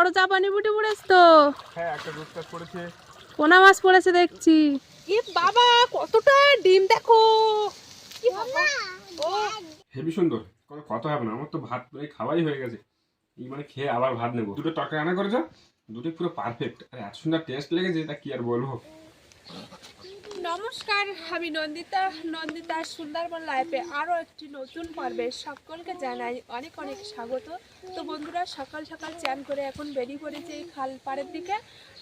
বড় জাপানি বুটি পড়েছে তো। হ্যাঁ একটা রূপ কাজ পড়েছে, পোনা মাছ পড়েছে দেখছি। এ বাবা কতটা ডিম দেখো, কি বাবা ও হেবি সুন্দর। কোনো কথা হবে না, আমার তো ভাত প্রায় খাওয়াই হয়ে গেছে। এই মানে খেয়ে আবার ভাত নেবো। দুটো তরকারি রান্না করেছো, দুটোই পুরো পারফেক্ট, আর এত সুন্দর টেস্ট লেগেছে তা কি আর বলবো। নমস্কার, আমি নন্দিতা সুন্দরবন লাইফে আরও একটি নতুন পর্বে সকলকে জানাই অনেক অনেক স্বাগত। তো বন্ধুরা সকাল সকাল চান করে এখন বেরিয়ে পড়েছে এই খাল পাড়ের দিকে।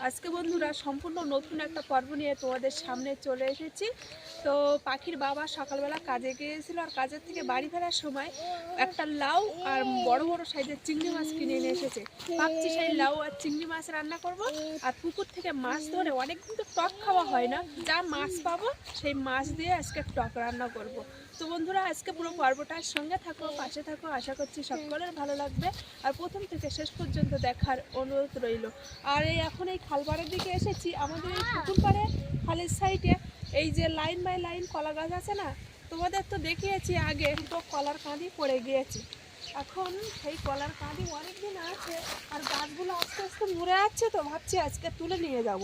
আজকে বন্ধুরা সম্পূর্ণ নতুন একটা পর্ব নিয়ে তোমাদের সামনে চলে এসেছি। তো পাখির বাবা সকালবেলা কাজে গিয়েছিল, আর কাজের থেকে বাড়ি ফেরার সময় একটা লাউ আর বড় বড় সাইজের চিংড়ি মাছ কিনে এনে এসেছে। ভাবছি সেই লাউ আর চিংড়ি মাছ রান্না করব। আর পুকুর থেকে মাছ ধরে অনেকদিন তো টক খাওয়া হয় না, যা মাছ পাবো সেই মাছ দিয়ে আজকে টক রান্না করব। তো বন্ধুরা আজকে পুরো পর্বটার সঙ্গে থাকো, পাশে থাকো, আশা করছি সকলের ভালো লাগবে। আর প্রথম থেকে শেষ পর্যন্ত দেখার অনুরোধ রইল। আর এই এখন এই খালপাড়ের দিকে এসেছি, আমাদের এই পুকুর পাড়ে খালের সাইডে এই যে লাইন বাই লাইন কলা গাছ আছে না, তোমাদের তো দেখিয়েছি আগে, তো কলার কাঁদি পড়ে গিয়েছে। এখন সেই কলার কাঁদি অনেকদিন আছে, আর গাছগুলো আস্তে আস্তে মরে যাচ্ছে, তো ভাবছি আজকে তুলে নিয়ে যাব,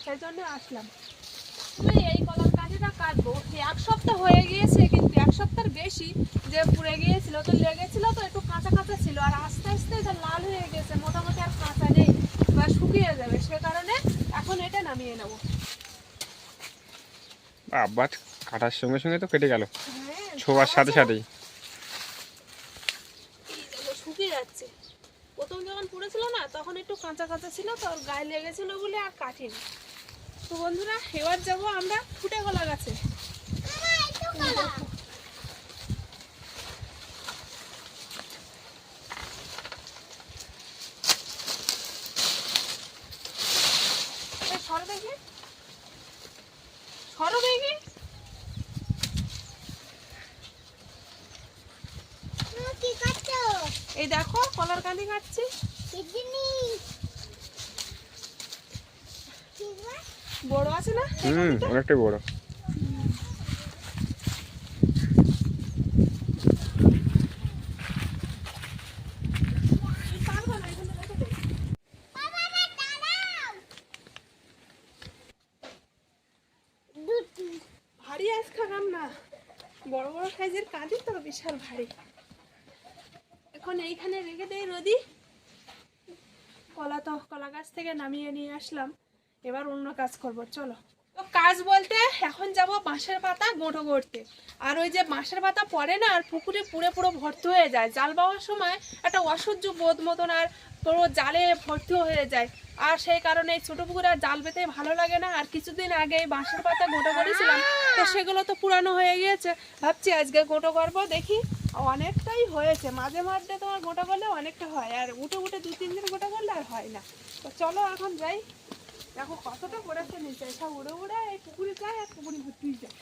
সেই জন্য আসলাম। এই কলার কাঁদিটা কাটবো, এক সপ্তাহ হয়ে গিয়েছে, কিন্তু এক সপ্তাহের বেশি যে পুড়ে গিয়েছিল, তো লেগেছিল তো একটু কাঁচা কাঁচা ছিল, আর আস্তে আস্তে এটা লাল হয়ে গেছে, মোটামুটি আর কাঁচা নেই বা শুকিয়ে যাবে, সে কারণে এখন এটা নামিয়ে নেবো। আব্বাস কাটার সঙ্গে সঙ্গে তো কেটে গেল, ছোঁয়ার সাথে সাথেই শুকিয়ে যাচ্ছে। প্রথম যখন পড়েছিল না তখন একটু কাঁচা কাঁচা ছিল, তো ওর গায়ে লেগেছিল বলে আর কাটিনি। তো বন্ধুরা এবার যাবো আমরা ফুটে কলা গাছে। সরো দেখি, সরো দেখি। এই দেখো কলার কাঁদি কাটছি। বড় আছে না? অনেকটাই বড়। ভারী আজ খারাপ না, বড় বড় সাইজের কাঁদি তো বিশাল ভারী। এখন এইখানে রেখে দেই রোদি। কলা গাছ থেকে নামিয়ে নিয়ে আসলাম, এবার অন্য কাজ করব। চলো, তো কাজ বলতে এখন যাব বাঁশের পাতা গোঁটো করতে। আর ওই যে বাঁশের পাতা পড়ে না, আর পুকুরে পুরো পুরো ভর্তি হয়ে যায়, জাল বাওয়ার সময় একটা অসহ্য বোধ মতন, আর পুরো জালে ভর্তি হয়ে যায়। আর সেই কারণে এই ছোটো পুকুরে আর জাল পেতে ভালো লাগে না। আর কিছুদিন আগে এই বাঁশের পাতা গোঁটো করেছিলাম, তো সেগুলো তো পুরানো হয়ে গিয়েছে, ভাবছি আজকে গোঁটো করবো। দেখি অনেকটাই হয়েছে, মাঝে মাঝে তোমার গোটা করলে অনেকটা হয়, আর উঠে উঠে 2-3 দিন গোটা করলে আর হয় না। তো চলো এখন যাই, দেখো কতটা পড়েছে নিচে, সব উড়ে উড়ে এই পুকুরে যায় আর পুকুরে ভর্তি যায়।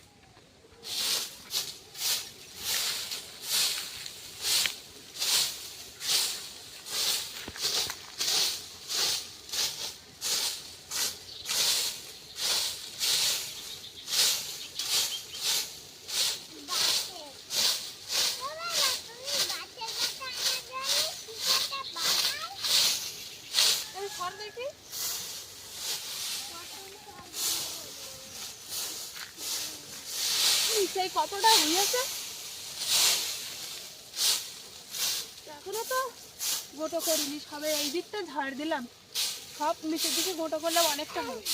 দেখি সেই কতটা হয়েছে, এখনো তো গোটো করিনি, সবে এই দিকটা ঝাড় দিলাম, সব নিচের দিকে গোটো করলে অনেকটা হবে।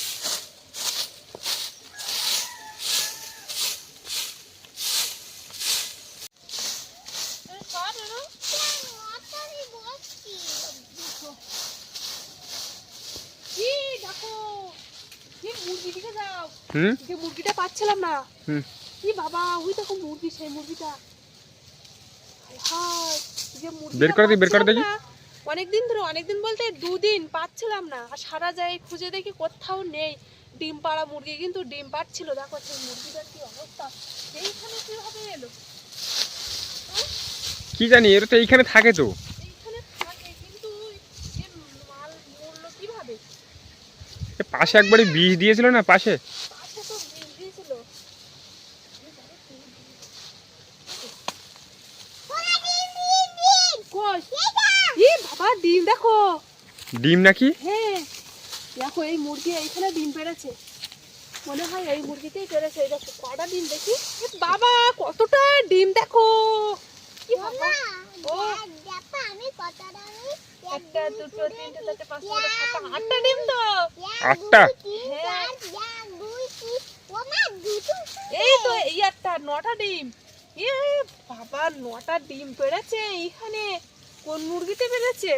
মুরগিটা পাচ্ছিলাম না, কি বাবা ওই দেখো মুরগি, সেই মুরগিটা বের করে দেখি। অনেকদিন বলতে 2 দিন পাচ্ছিলাম না, আর সারা যায় খুঁজে দেখি কোথাও নেই ডিম পাড়া মুরগি, কিন্তু ডিম পাচ্ছিল। দেখো সেই মুরগিটার কি অবস্থা, এইখানে কিভাবে এলো কি জানি, এর তো এইখানে থাকে, তো এইখানে থাকে, কিন্তু এর মাল মূল্য কিভাবে? পাশে একবারই বীজ দিয়েছিল না, পাশে তো বিষ দিয়েছিল। বাবা ডিম দেখো, ডিম নাকি? হ্যাঁ দেখো এই মুরগি এইখানে ডিম পেড়েছে, মনে হয় এই মুরগিতেই পেড়েছে। এই দেখো কটা ডিম দেখি, এ বাবা কতটা ডিম দেখো। কি বাবা, ও আমি কতটা আমি একটা দুটো তিনটে চারটে পাঁচটা ছটা সাতটা আটটা ডিম তো। 8টা? হ্যাঁ ও মা দুটো এই তো এই একটা 9টা ডিম। এ বাবা 9টা ডিম পেড়েছে এইখানে। কোন মুরগিতে পেড়েছে?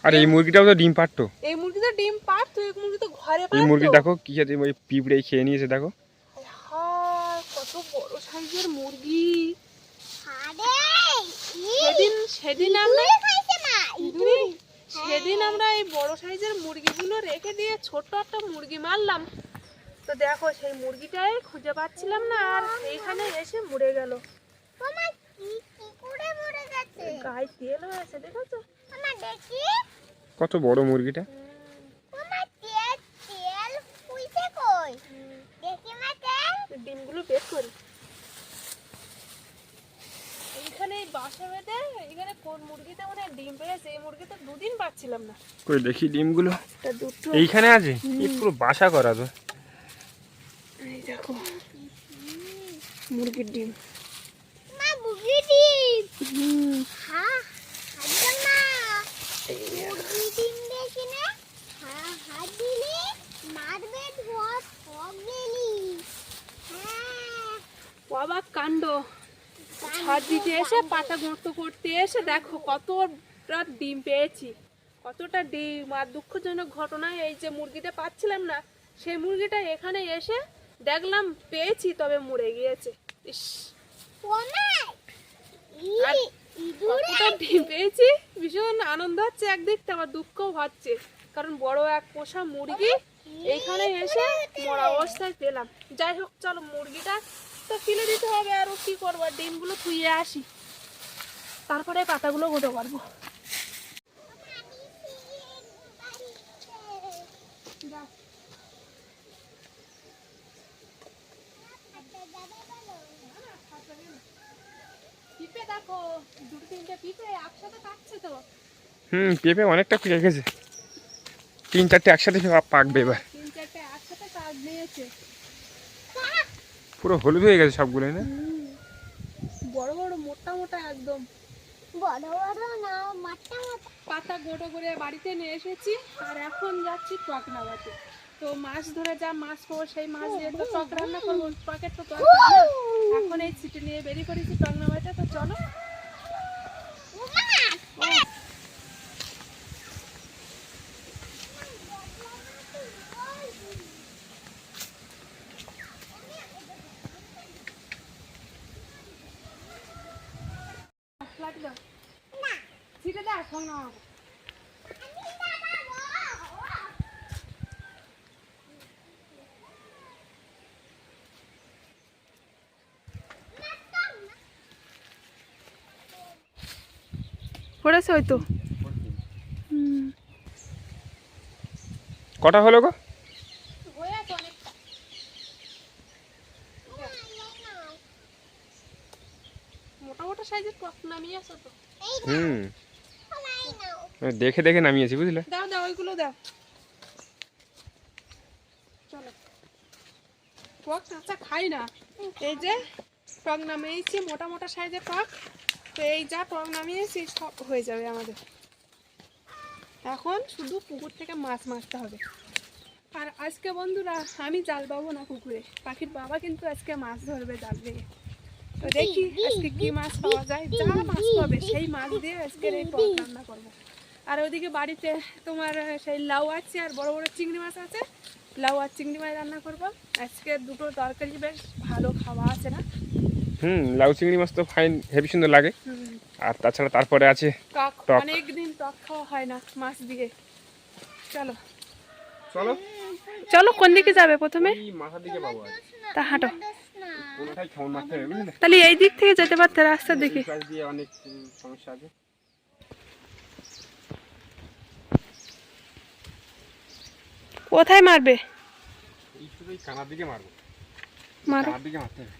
আর এই মুরগিটাও তো ডিম পারতো। এই মুরগি তো ডিম পারতো, এই মুরগি তো ঘরে এই পারতো। মুরগি দেখো কি আছে, ওই পিঁপড়ে খেয়ে নিয়েছে দেখো। হ্যাঁ কত বড় সাইজের মুরগি। আরে সেদিন আমরা খাইছে মা ইঁদুরে, সেদিন আমরা এই বড় সাইজের মুরগিগুলো রেখে দিয়ে ছোট্ট একটা মুরগি মারলাম। তো দেখো সেই মুরগিটাই খুঁজে পাচ্ছিলাম না, আর এইখানে এসে মরে গেল। ও মা কি করে মরে গেছে গায়ে তেল হয়েছে দেখেছো? মা দেখি কত বড় মুরগিটা। ও মা তেল তেল ফুইছে কই দেখি মা তেল ডিমগুলো বের করি। এইখানে এই বাসা বেঁধে এখানে কোন মুরগিতে মনে হয় ডিম পেড়েছে, এই মুরগিতে 2 দিন পাচ্ছিলাম না। কই দেখি ডিমগুলো। একটা দুটো এইখানে আছে, এই পুরো বাসা করা তো। এই দেখো মুরগির ডিম। মা মুরগি ডিম হুম হ্যাঁ হাজার মা মুরগি ডিম দেখি না হ্যাঁ হাত দিলে মারবে ধোয়া সব গেলি হ্যাঁ বাবা কাণ্ড। ছাদ দিতে এসে পাতা গর্ত করতে এসে দেখো কতটা ডিম পেয়েছি, কতটা ডিম। আর দুঃখজনক ঘটনায় এই যে মুরগিটা পাচ্ছিলাম না, সেই মুরগিটা এখানে এসে দেখলাম পেয়েছি, তবে মরে গিয়েছে। ইস, ও মা আর ইঁদুরে কতটা ডিম পেয়েছি, ভীষণ আনন্দ হচ্ছে একদিক থেকে, আবার দুঃখও হচ্ছে, কারণ বড় এক পোষা মুরগি এইখানে এসে মরা অবস্থায় পেলাম। যাই হোক চলো মুরগিটা তো ফেলে দিতে হবে, আর ও কি করবো, ডিমগুলো ধুয়ে আসি, তারপরে পাতাগুলো গোটো করবো। পিঁপড়ে দেখো, 2-3টে পিঁপড়ে একসাথে কাটছে তো। পেঁপে অনেকটা পেকে গেছে, 3-4টে একসাথে পাকবে এবার। 3-4টে একসাথে কাট নিয়েছে। পুরো হলুদ হয়ে গেছে সবগুলো না। বড় বড় মোটা মোটা একদম। বড় বড় না মাঠটা মতো পাতা গোটো করে বাড়িতে নিয়ে এসেছি, আর এখন যাচ্ছি টক নামাতে। তো মাছ ধরে যা মাছ পাবো সেই মাছ দিয়ে তো টক রান্না করবো, টকের তো দরকার না। এখন এই ছিটে নিয়ে বেরিয়ে পড়েছি টক নামাতে, তো চলো। ও, লাগলো ছিটে দে টক নামাবো। পড়েছে হয়তো। কটা হলো গো? হয়ে আছে অনেকটা। মোটা মোটা সাইজের টক নামিয়ে আসো তো। দেখে দেখে নামিয়েছি বুঝলে। দাও দাও ওইগুলো দাও। চলো, টক কাঁচা খাই না। এই যে টক নামিয়েছি, মোটা মোটা সাইজের টক। তো এই যা টক নামিয়েছি সব হয়ে যাবে আমাদের। এখন শুধু পুকুর থেকে মাছ মারতে হবে। আর আজকে বন্ধুরা আমি জাল পাবো না পুকুরে, পাখির বাবা কিন্তু আজকে মাছ ধরবে জাল দিয়ে। তো দেখি আজকে কি মাছ পাওয়া যায়, যা মাছ পাবে সেই মাছ দিয়ে আজকের এই টক রান্না করবো। আর ওইদিকে বাড়িতে তোমার সেই লাউ আছে, আর বড় বড় চিংড়ি মাছ আছে, লাউ আর চিংড়ি মাছ রান্না করবো আজকে। দুটো তরকারি বেশ ভালো খাওয়া আছে না। লাউ চিংড়ি মাছ তো ফাইন, হেভি সুন্দর লাগে। আর তাছাড়া তারপরে আছে টক, টক। অনেকদিন টক খাওয়া হয় না মাছ দিয়ে। চলো চলো চলো, কোন দিকে যাবে প্রথমে? মাথার দিকে পাবো আর তা হাঁটো, কোনটাই খাওয়ার মারতে হবে বুঝলে। তাহলে এই দিক থেকে যেতে পারতে রাস্তার দিকে। এই পাশ দিয়ে অনেক সমস্যা আছে। কোথায় মারবে? এই শুধু এই কানার দিকে মারবো, মারো। কানার দিকে মারতে হবে।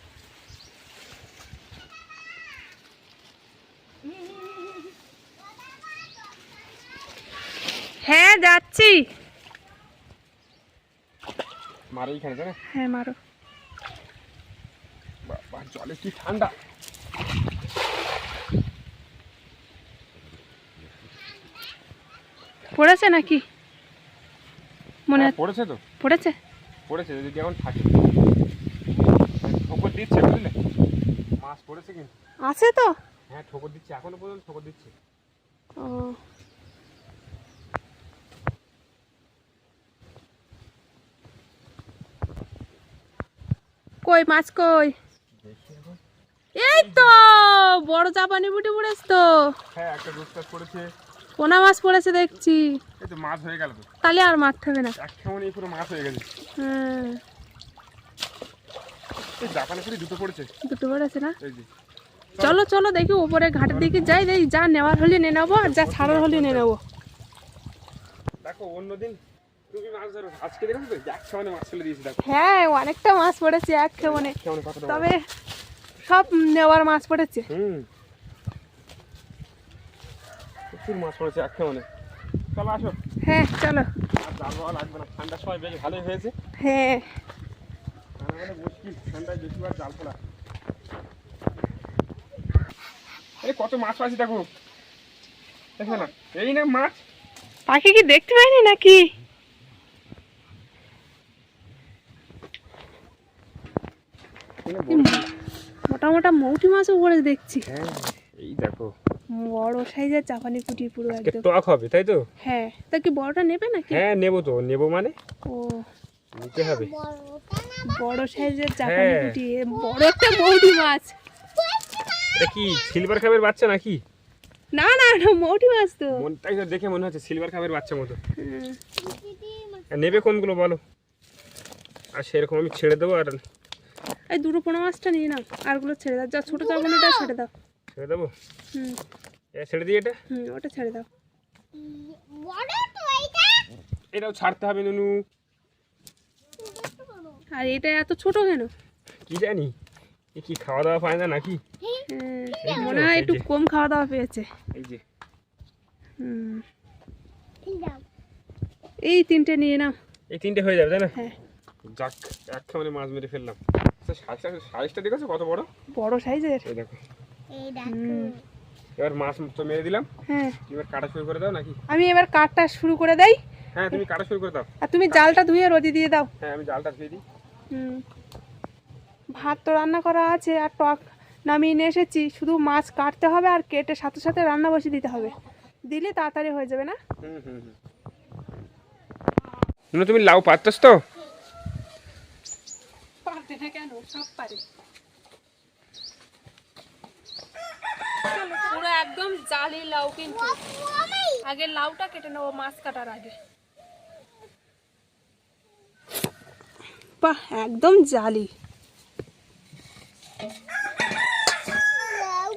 হ্যাঁ যাচ্ছি। মারো এইখানে জানে। হ্যাঁ মারো। বাবা জলে কি ঠান্ডা। পড়েছে নাকি? মনে হ্যাঁ, পড়েছে তো, পড়েছে। পড়েছে যদি এখন থাকে ঠোকর দিচ্ছে বুঝলে, মাছ পড়েছে কিন্তু। আছে তো। হ্যাঁ ঠোকর দিচ্ছে, এখনো পর্যন্ত ঠোকর দিচ্ছে। ও কই মাছ কই? এই তো বড় জাপানি বুটি পড়েছে তো। হ্যাঁ একটা রূপচাঁদ পড়েছে। পোনা মাছ পড়েছে দেখছি। এই তো মাছ হয়ে গেল তো, তাহলে আর মারতে হবে না। এক খেমনি পুরো মাছ হয়ে গেছে। হ্যাঁ এই জাপানে করে দুটো পড়েছে। দুটো পড়েছে না? এই যে চলো চলো দেখি উপরে ঘাটের দিকে যাই, দেখি যা নেওয়ার হলে নিয়ে নেবো আর যা ছাড়ার হলে নিয়ে নেবো। দেখো অন্যদিন তুমি মাছ ধরো, আজকে দেখো তো এক খেমনে মাছ ফেলে দিয়েছি। দেখো হ্যাঁ অনেকটা মাছ পড়েছে এক খেমনে, খেমনে কতটা তবে সব নেওয়ার মাছ পড়েছে। প্রচুর মাছ পড়েছে এক খেমনে। চলো আসো। হ্যাঁ চলো। আর জাল পাওয়া লাগবে না, ঠান্ডার সময় বেশ ভালোই হয়েছে। হ্যাঁ মানে মুশকিল ঠান্ডায় বেশিবার জাল ফেলা। এই কত মাছ পাচ্ছি দেখো, দেখো না এই না মাছ। পাখি কি দেখতে পাইনি নাকি? মোটা মোটা মৌটি মাছও পড়ে দেখছি। হ্যাঁ এই দেখো বড় সাইজের চাপানি পুঁটি পুরো একদম। টক হবে তাই তো? হ্যাঁ তা কি বড়টা নেবে নাকি? হ্যাঁ নেবো তো, নেবো মানে ও নিতে হবে। বড় সাইজের চাপানি হ্যাঁ। পুঁটি, বড় একটা মৌটি মাছ। এটা কি সিলভার কাপের বাচ্চা নাকি? না না না মৌটি মাছ তো। মনটাই তো দেখে মনে হচ্ছে সিলভার কাপের বাচ্চা মতো। হুম। আর নেবে কোনগুলো বলো, আর সেরকম আমি ছেড়ে দেবো। আর এই দুটো পোনা মাছটা নিয়ে নাও, আরগুলো ছেড়ে দাও। যা ছোট চাপানিটা ছেড়ে দাও। ছেড়ে দেবো? হুম ছেড়ে দিই এটা। ওটা ছেড়ে দাও। এটাও ছাড়তে হবে নুনু। আর এটা এত ছোট কেন? কি জানি এ কি খাওয়া দাওয়া পায় না নাকি। হ্যাঁ, মনে হয় একটু কম খাওয়া দাওয়া পেয়েছে। এই যে হুম এই তিনটে নিয়ে নাও। এই তিনটে হয়ে যাবে তাই না? হ্যাঁ যাক এক খামারে মাছ মেরে ফেললাম। সাইজটা দেখেছো কত বড়? বড় সাইজের। এই দেখো। হুম এবার মাছ তো মেরে দিলাম, হ্যাঁ এবার কাটা শুরু করে দাও নাকি? আমি এবার কাটটা শুরু করে দেই। হ্যাঁ তুমি কাটা শুরু করে দাও। আর তুমি জালটা ধুয়ে রোদে দিয়ে দাও। হ্যাঁ আমি জালটা ধুয়ে দিই। হুম ভাত তো রান্না করা আছে আর টক নামিয়ে নিয়ে এসেছি, শুধু মাছ কাটতে হবে আর কেটে সাথে সাথে রান্না বসিয়ে দিতে হবে, দিলে তাড়াতাড়ি হয়ে যাবে না? নুনু তুমি লাউ পারতেছ তো? পারবে না কেন, সব পারে। পুরো একদম জালি লাউ, কিন্তু আগে লাউটা কেটে নেবো মাছ কাটার আগে। বাহ একদম জালি।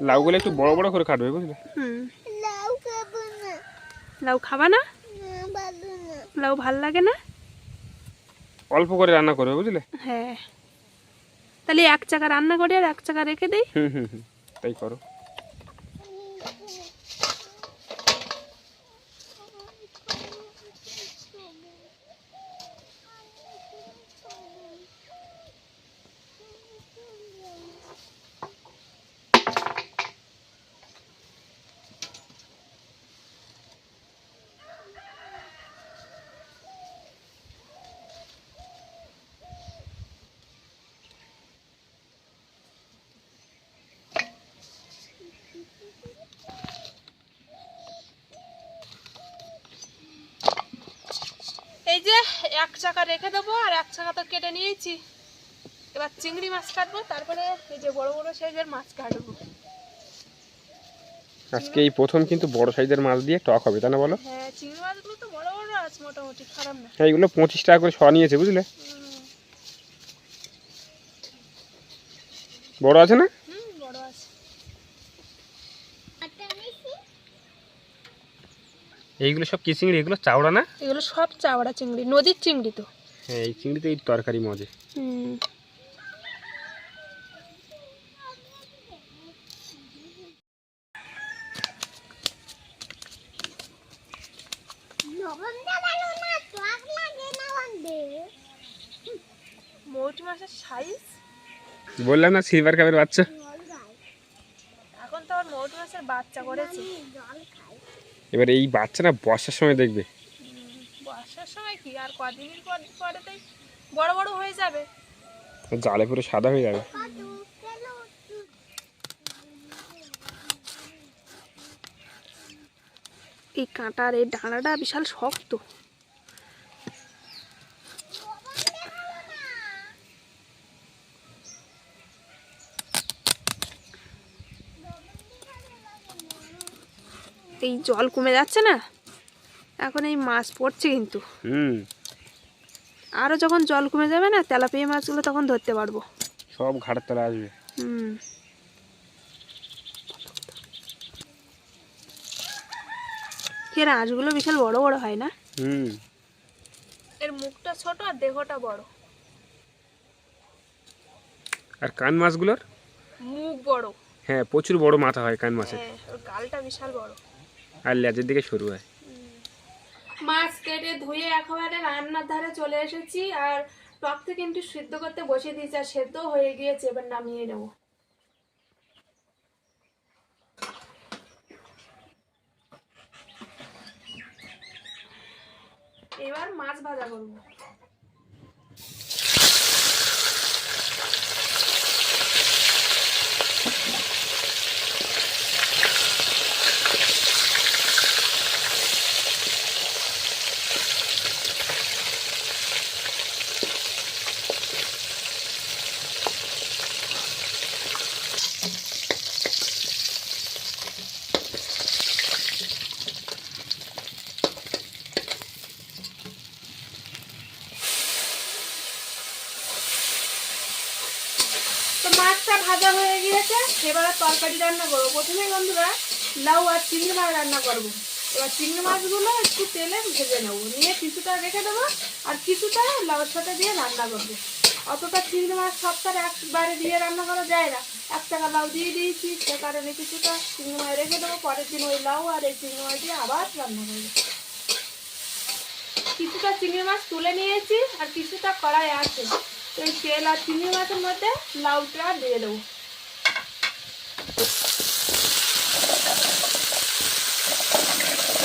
লাউগুলো একটু বড় বড় করে কাটবে বুঝলে। লাউ খাবা না? লাউ ভাল লাগে না? অল্প করে রান্না করবে বুঝলে। হ্যাঁ তাহলে এক চাকা রান্না করি আর এক চাকা রেখে দিই। তাই করো। এই যে এক চাকা রেখে দেবো আর এক চাকা তো কেটে নিয়েছি। এবার চিংড়ি মাছ কাটবো, তারপরে এই যে বড় বড় সাইজের মাছ কাটবো। আজকে এই প্রথম কিন্তু বড় সাইজের মাছ দিয়ে টক হবে তাই না বলো? হ্যাঁ চিংড়ি মাছগুলো তো বড় বড় আছে, মোটামুটি খারাপ না। হ্যাঁ এগুলো 25 টাকা করে শ নিয়েছে বুঝলে। বড় আছে না? বড় আছে। এইগুলো সব কি চিংড়ি? এগুলো চাওড়া না? এগুলো সব চাওড়া চিংড়ি, নদীর চিংড়ি তো। হ্যাঁ এই চিংড়িতে এই তরকারি মজে। লবণ দেওয়ালো না টক লাগে না বন্ধে মৌটি মাছের সাইজ বললাম না সিলভার কাপের বাচ্চা। এখন তো আবার মৌটি মাছের বাচ্চা করেছে। জল খাই এবার এই বাচ্চাটা বর্ষার সময় দেখবে, বর্ষার সময় কি আর কদিনের পরেতেই বড় বড় হয়ে যাবে। জালে পুরো সাদা হয়ে যাবে। কত কেলো এই কাঁটার এই ডাঁড়াটা বিশাল শক্ত। এই জল কমে যাচ্ছে না, এখন এই মাছ পড়ছে কিন্তু। আরও যখন জল কমে যাবে না, তেলাপিয়া মাছগুলো তখন ধরতে পারবো। সব ঘাটের তলা আসবে। এর আঁশগুলো বিশাল বড় বড় হয় না? এর মুখটা ছোট আর দেহটা বড়। আর কান মাছগুলোর মুখ বড়। হ্যাঁ, প্রচুর বড় মাথা হয় কান মাছের। হ্যাঁ, ওর গালটা বিশাল বড় আর লেজের দিকে সরু হয়। মাছ কেটে ধুয়ে একেবারে রান্নার ধারে চলে এসেছি, আর টকটা কিন্তু সিদ্ধ করতে বসিয়ে দিয়েছি, আর সেদ্ধ হয়ে গিয়েছে। এবার নামিয়ে নেব। এবার মাছ ভাজা করব। তো মাছটা ভাজা হয়ে গিয়েছে, এবার তরকারি রান্না করবো। প্রথমে বন্ধুরা লাউ আর চিংড়ি মাছ রান্না করবো। এবার চিংড়ি মাছগুলো একটু তেলে ভেজে নেবো, নিয়ে কিছুটা রেখে দেবো, আর কিছুটা লাউর সাথে দিয়ে রান্না করবো। অতটা চিংড়ি মাছ সপ্তাহে একবারে দিয়ে রান্না করা যায় না। 1 টাকা লাউ দিয়ে দিয়েছি, সে কারণে কিছুটা চিংড়ি মাছ রেখে দেবো। পরের দিন ওই লাউ আর এই চিংড়ি মাছ দিয়ে আবার রান্না করবো। কিছুটা চিংড়ি মাছ তুলে নিয়েছি, আর কিছুটা কড়াই আছে। এই তেল আর চিংড়ি মাছের মধ্যে লাউটা দিয়ে দেবো।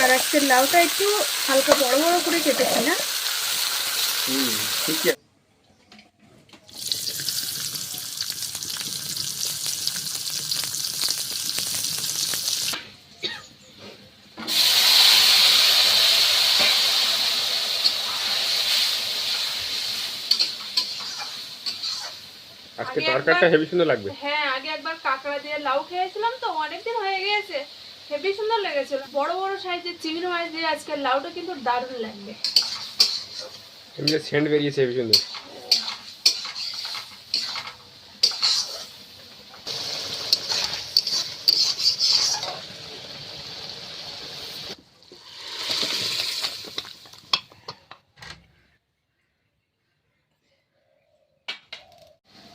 আর আজকে লাউটা একটু হালকা বড় বড় করে কেটেছি না? ঠিক আছে। আজকে তরকারিটা হেভি সুন্দর লাগবে। হ্যাঁ, আগে একবার কাঁকড়া দিয়ে লাউ খেয়েছিলাম, তো অনেকদিন হয়ে গিয়েছে। হেভি সুন্দর লেগেছিল। বড় বড় সাইজের চিংড়ি মাছ দিয়ে আজকে লাউটা কিন্তু দারুণ লাগবে। এমনি সেন্ট বেরিয়েছে হেভি সুন্দর।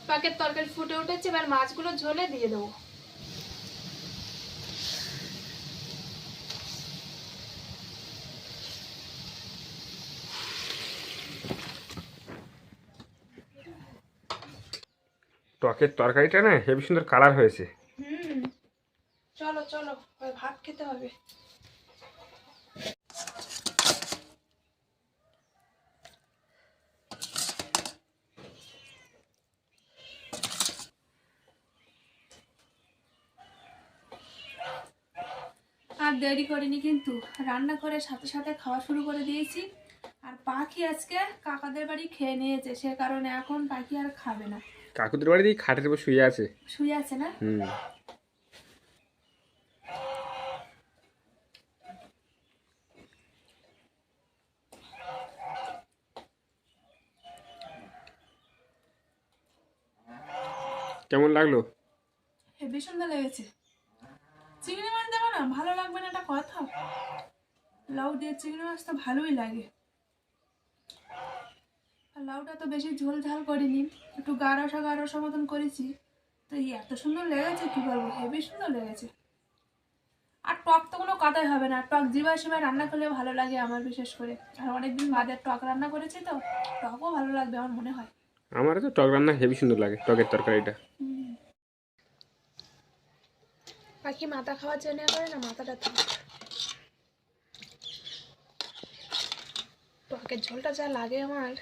পাকের তরকারি ফুটে উঠেছে, এবার মাছগুলো ঝোলে দিয়ে দেবো। টকের তরকারিটা না হেভি সুন্দর কালার হয়েছে। চলো চলো, ভাত খেতে হবে। আর দেরি করিনি, কিন্তু রান্না করে সাথে সাথে খাওয়া শুরু করে দিয়েছি। আর পাখি আজকে কাকাদের বাড়ি খেয়ে নিয়েছে, সে কারণে এখন পাখি আর খাবে না। কাকুদের বাড়ি দিয়ে খাটের উপর শুয়ে আছে। শুয়ে আছে না? কেমন লাগলো? হেবি সুন্দর লেগেছে। চিংড়ি মাছ দেবো না, ভালো লাগবে না এটা কথা? লাউ দিয়ে চিংড়ি মাছ তো ভালোই লাগে। আর লাউটা তো বেশি ঝোল ঝাল করিনি, একটু গাঢ়সা মতন করেছি। তো এত সুন্দর লেগেছে কি বলবো, হেবি সুন্দর লেগেছে। আর টক তো কোনো কথাই হবে না, টক জিভার সময় রান্না করলে ভালো লাগে আমার বিশেষ করে। আর অনেকদিন বাদে টক রান্না করেছি তো, টকও ভালো লাগবে আমার মনে হয়। আমার তো টক রান্না হেভি সুন্দর লাগে, টকের তরকারিটা। পাখি মাথা খাওয়ার জন্য করে না, মাথাটা তো টকের ঝোলটা যা লাগে আমার,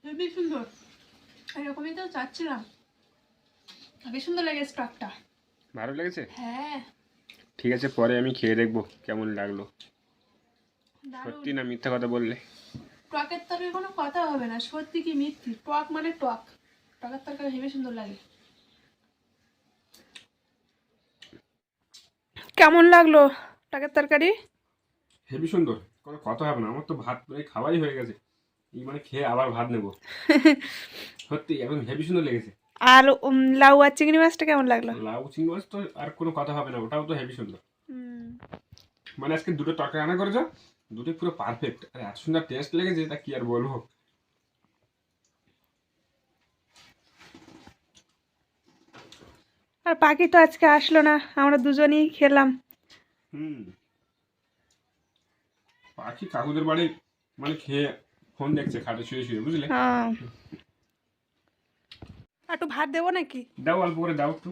হেবি সুন্দর। এরকমই তো চাচ্ছিলাম, হেবি সুন্দর লেগেছে টকটা। ভালো লেগেছে? হ্যাঁ ঠিক আছে, পরে আমি খেয়ে দেখবো কেমন লাগলো। দারুণ। সত্যি না মিথ্যা কথা বললে? টকের তরকারি কোনো কথা হবে না, সত্যি কি মিথ্যি, টক মানে টক। টকের তরকারি হেবি সুন্দর লাগে। কেমন লাগলো টকের তরকারি? হেভি সুন্দর, কোনো কথা হবে না। আমার তো ভাত খাওয়াই হয়ে গেছে, এই খেয়ে আবার ভাত নেবো। সত্যি এখন হেভি সুন্দর লেগেছে। আর লাউ আর চিংড়ি মাছটা কেমন লাগলো? লাউ চিংড়ি মাছ তো আর কোনো কথা হবে না, ওটাও তো হেভি সুন্দর। আজকে দুটো তরকারি রান্না করেছো, দুটোই পুরো পারফেক্ট। আর এত সুন্দর টেস্ট লেগেছে, তা কি আর বলবো। আর পাখি তো আজকে আসলো না, আমরা দুজনেই খেলাম। পাখি কাকুদের বাড়ি খেয়ে ফোন দেখছে খাটে শুয়ে শুয়ে, বুঝলে? একটু ভাত দেবো নাকি? দাও, অল্প করে দাও একটু।